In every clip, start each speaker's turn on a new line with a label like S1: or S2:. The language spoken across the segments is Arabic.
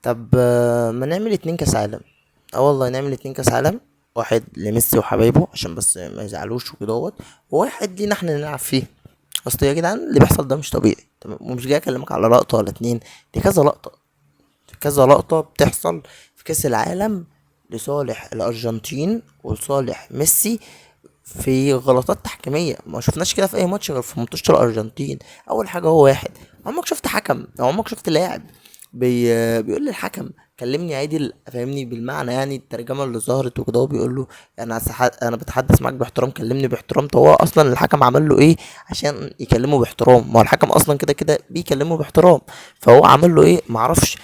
S1: طب ما نعمل 2 كاس عالم. اه والله نعمل 2 كاس عالم، واحد لميسي وحبايبه عشان بس ما يزعلوش وكدهوت، وواحد لينا احنا نلعب فيه. اصل يا جدعان اللي بيحصل ده مش طبيعي، تمام؟ ومش جاي اكلمك على لقطة ولا اتنين، دي كذا لقطة، كذا لقطة بتحصل في كاس العالم لصالح الارجنتين ولصالح ميسي، في غلطات تحكيميه ما شفناش كده في اي ماتش غير في ماتش الارجنتين. اول حاجه هو واحد، عمرك شفت حكم او عمرك شفت لاعب بيقول للحكم كلمني عادي، فاهمني؟ بالمعنى يعني الترجمه اللي ظهرت وكده، هو بيقول له انا بتحدث معاك باحترام، كلمني باحترام. طب هو اصلا الحكم عمل له ايه عشان يكلمه باحترام؟ ما هو الحكم اصلا كده كده بيكلمه باحترام، فهو عمل له ايه معرفش.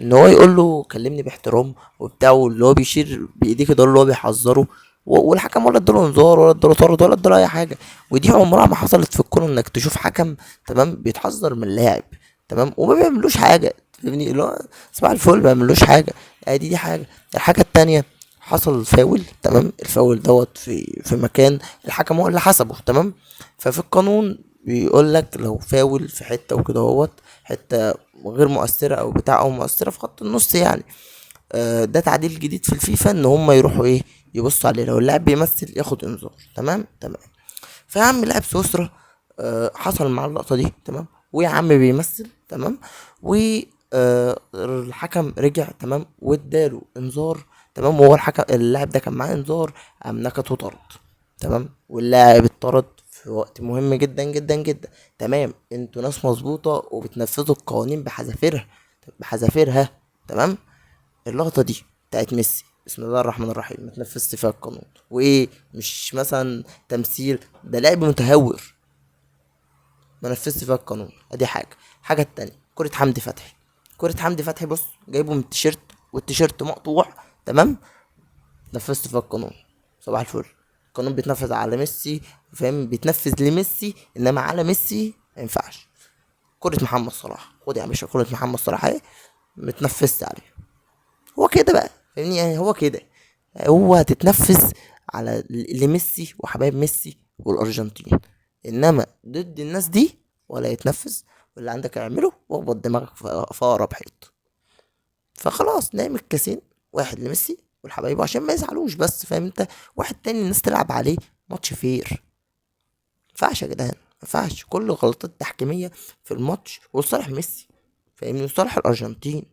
S1: ان هو يقول له كلمني باحترام وبتاع، واللي هو بيشير بايديه كده اللي هو بيحذره، والحكم ولا اداله انذار ولا اداله طرد ولا اداله اي حاجه. ودي عمرها ما حصلت في الكوره، انك تشوف حكم تمام بيتحذر من اللاعب، تمام، وما بيعملوش حاجه، فاهمني؟ اللي هو صباح الفل ما بيعملوش حاجه. دي حاجه. الحاجه التانية، حصل فاول، تمام؟ الفاول دوت في مكان الحكم هو اللي حسبه، تمام؟ ففي القانون بيقول لك لو فاول في حته وكده هوت، حته غير مؤثره او بتاع او مؤثره في خط النص يعني، ده تعديل جديد في الفيفا ان هم يروحوا ايه، يبصوا عليه لو اللاعب بيمثل ياخد انذار، تمام تمام. فيا عم لاعب سويسرا حصل معاه اللقطه دي، تمام، ويا عم بيمثل، تمام، و الحكم رجع، تمام، واداله انذار، تمام، وهو الحكم اللاعب ده كان معاه انذار، قام نكت وطرد، تمام، واللاعب اتطرد في وقت مهم جدا جدا جدا. تمام، انتوا ناس مظبوطه وبتنفذوا القوانين بحذافيرها، بحذافيرها، تمام. اللقطة دي بتاعت ميسي، بسم الله الرحمن الرحيم، ما تنفذش فيها القانون، وايه مش مثلا تمثيل، ده لعب متهور، ما نفذش فيها القانون. ادي حاجة. الحاجة التانية، كرة حمدي فتحي. كرة حمدي فتحي بص جايبه من التيشيرت والتيشيرت مقطوع، تمام، نفذت فيها القانون. صباح الفل. القانون بيتنفذ على ميسي، فاهم؟ بيتنفذ لميسي، انما على ميسي ما ينفعش. كرة محمد صلاح، خد يا باشا كرة محمد صلاح اهي، متنفذت عليه. هو كده بقى، فاهمني؟ يعني هو كده، هو هتتنفذ على لميسي وحبايب ميسي والارجنتين، انما ضد الناس دي ولا يتنفذ. واللي عندك اعمله واخبط دماغك في اقرب حيط. فخلاص نعمل كاسين، واحد لميسي والحبايب عشان ما يزعلوش بس، فاهم انت؟ واحد تاني الناس تلعب عليه ماتش فير. مينفعش يا جدعان، مينفعش كل غلطات تحكيميه في الماتش وصالح ميسي، فاهمني؟ وصالح الارجنتين.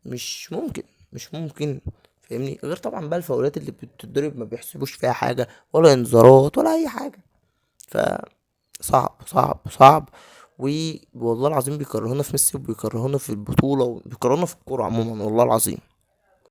S1: مش ممكن، مش ممكن، فاهمني؟ غير طبعا بقى الفاولات اللي بتتضرب ما بيحسبوش فيها حاجه ولا انذارات ولا اي حاجه. فصعب صعب صعب. والله العظيم بيكرهونا في ميسي وبيكرهونا في البطوله وبيكرهونا في الكوره عموما، والله العظيم.